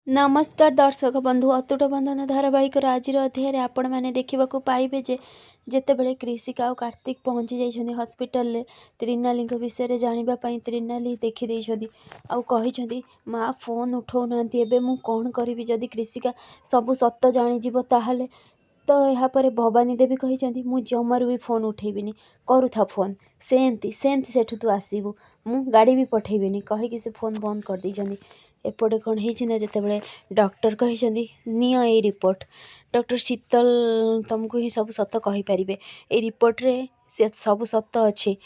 नमस्कार दर्शक बंधु अतुट बंधन धारावाहिक आज अध्याय आपण मैंने देखा पाइबे जे जितेबले कृषिका और कार्तिक पहुँची जाइछन्ति हॉस्पिटल त्रिनाली विषय जानापी त्रिनाली देखी आउ कही माँ फोन उठाऊना एबे मु कौन करी जदि कृषिका सबू सत जानीज ताहले तो यापर भवानी देवी कही मु जमारू भी फोन उठेबिनी करुथा फोन सेमती सेठू तू आसबू मु गाड़ी भी पठेबिनी कहीकि से फोन बंद कर दी। एपटे कौन होना जितेबाला डॉक्टर कही नियो ए रिपोर्ट डॉक्टर शीतल तुमको ही सब सत कहीपर ए रिपोर्ट रे से सब सत अच्छी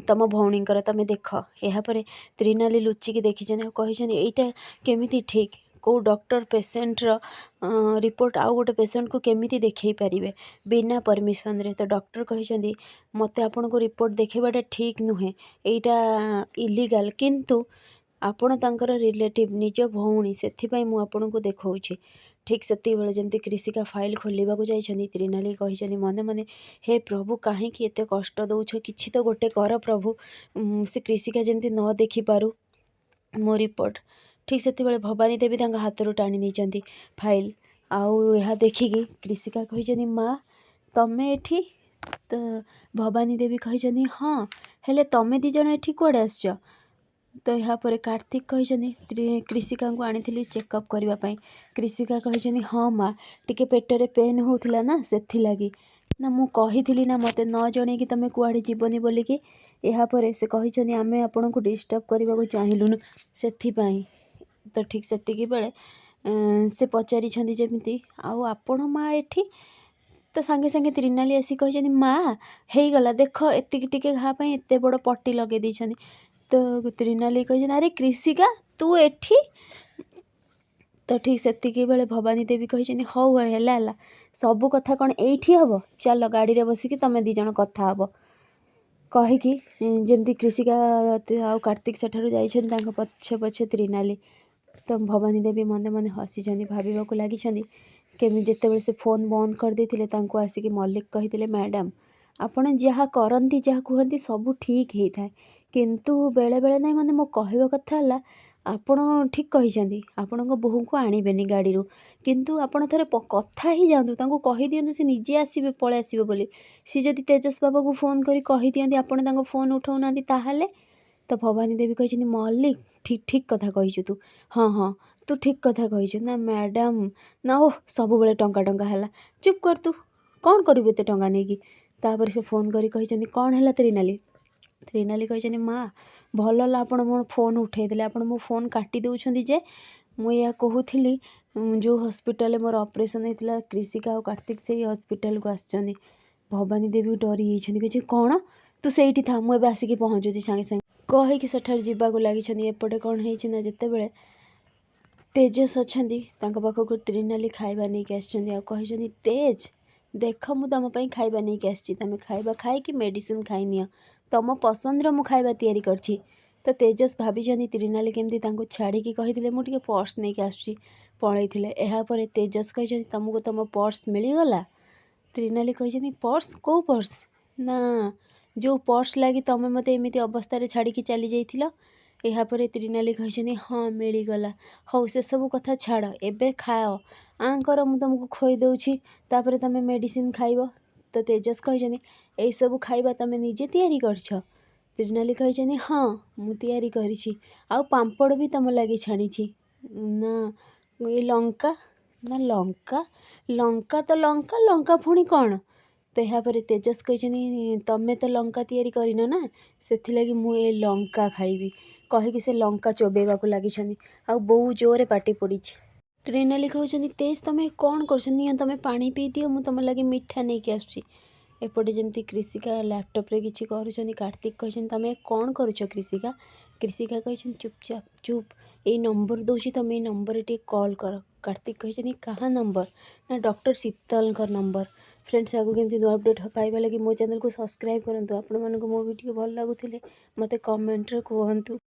तुम भौणीकर तुम देख यापर त्रिनाली लुचिकी देखी कही यहीटा केमी ठीक कौ डॉक्टर पेसेंटर रिपोर्ट आउ गोटे पेसेंट को केमी देखई पारे बिना परमिशन रे तो डॉक्टर कही मत आपन को रिपोर्ट देखेबाटा ठीक नुहे यहीटा इलीगल किंतु आपण तांकर रिलेटिव निज भौणी से आपन को देखा ठीक से जमी कृषिका फाइल खोलवा को जाइछन्ति त्रिनाली कही मने मने हे प्रभु कहीं एत कष्ट दौछ कि तो गोटे कर प्रभु से कृषिका जमी न देखी पारू मो रिपोर्ट ठीक से भवानी देवी हाथ रू टाणी नहीं फाइल आउ यह देखिकी कृषिका कही माँ तमें एठी तो भवानी देवी कही हाँ हेले तमें दिज एठी कुआड़े आसछ तो यापर कार्तिक कही कृषिका को आनी चेकअप करने कृषिका कही हाँ माँ टिके पेटरे पेन होता ना से ना मु कही ना मत न जन कि तुम कुआड़े जीवनी बोलिकी यापर से कही आम आपण को डिस्टर्ब करने को चाहलुनु से तो ठीक से बेले से पचारि जमी आपण माँ एठी तो सांगे सांगे त्रिनाली आसी कही माँ हो गला देख एतिक घा एत बड़ पट्टी लगे दी तो त्रिनाली कही अरे कृषिका तू एठी तो ठीक से बेले भवानी देवी कही हौ है सबू कथा कौन एठी हम चल गाड़ी रे बसिकी तुम दिज कथा हम कहीकि जमती कृषिका आउ कार्तिक सेठार जा पछे पछे त्रिनाली तो भवानी देवी मन मन हसी भाविबा को लगी केमी जितेबाला से फोन बंद कर देते आसिक मल्लिक कही मैडम आपण जहाँ करती जहाँ कहती सब ठीक होता है किंतु बेले बेले ना मैंने मो कहवा कथा है आपण ठीक कही आपण बोहू को आणवेनि गाड़ी रू किंतु आपण थे कथा ही जातु कही दिंतु से निजे आसबे पलि आसबे बोली सी जदि तेजस बाबा को फोन करी कही दियंती आपण फोन उठाऊना ताहले तो भवानी देवी कही मल्लिक ठीक ठीक कथा कही तू हाँ हाँ तू ठीक कथा कही ना मैडम ना हो सब बेले टंका टंका है चुप कर तू कौन करू एत टंका नहीं तापर से फोन करी कही कौन है त्रिनाली त्रिनाली कही माँ भल आपण मो फोन उठे आपण मो फोन काटी दौरान जे मुझे कहूली जो हॉस्पिटल मोर ऑपरेशन होता कृषिका और कार्तिक से हॉस्पिटल को आसछन्ति भवानी देवी डरी कही कौन तू सही था मुझे आसिक पहुँचुची सांगे सांगे कहीकि सेठार जावाक लगी एपटे कौन होना जितेबाला तेजस अच्छा पाखक त्रिनाली खाଇବା नहीं आसछन्ति कही तेज देख मु तुम खाଇବା नहीं आसी तुम खाଇବା खाई मेडिसिन खाई नियो तुम पसंद मु खाଇବା तैयारी करछि तो तेजस भाभी त्रिनाली केमती छाड़ी कही मुझे पर्स नहीं आसुची पलैथिले यापर तेजस कही तुमको तुम पर्स मिलगला त्रिनाली कही पर्स कौ पर्स ना जो पर्स लगी तुम मत एमती अवस्था छाड़ी चली जाइथिल यापर त्रिनाली कही हाँ मिलगला हौ से सब कथा छाड़ एबे खाओ आंकर मु तुमको खोई दौची तापर तुम मेडिसिन खाइब तो तेजस कही यही सब खाइबा तुम निजे तैयारी करछ त्रिनाली कही हाँ मु तैयारी करिछि आउ पांपड़ भी तुम लगी छाणी ना ये लंका ना लंका लंका तो लंका लंका पुणी कौन तो यापर तेजस कही तमें तो लंका तैयारी करन ना से मु ए लंका खाइबी कहीकि से लंका चोबेबा को लगी आ बहु जोरे पाटी पड़ी त्रिनाली कहते तेज तुम कौन कर तुम पानी पी दियो मु तुम लगे मिठा नहीं कि आसुची एपटे जमती कृषिका लैपटॉप रे किछि करूछनी कार्तिक कहते तुम कौन करुछ कृषिका कृषिका कही चुपचाप चुप ये नंबर दूसरी तुम ये नंबर टे कॉल कर कार्तिक कहते कहाँ नंबर ना डॉक्टर शीतल नंबर फ्रेंड्स आगु केमती नुआ अपडेट पाइबा लगी मो चैनल को सब्सक्राइब करंतु आपण मानको मो वीडियो भल लागुथिले मते कमेंट रे कहंतु।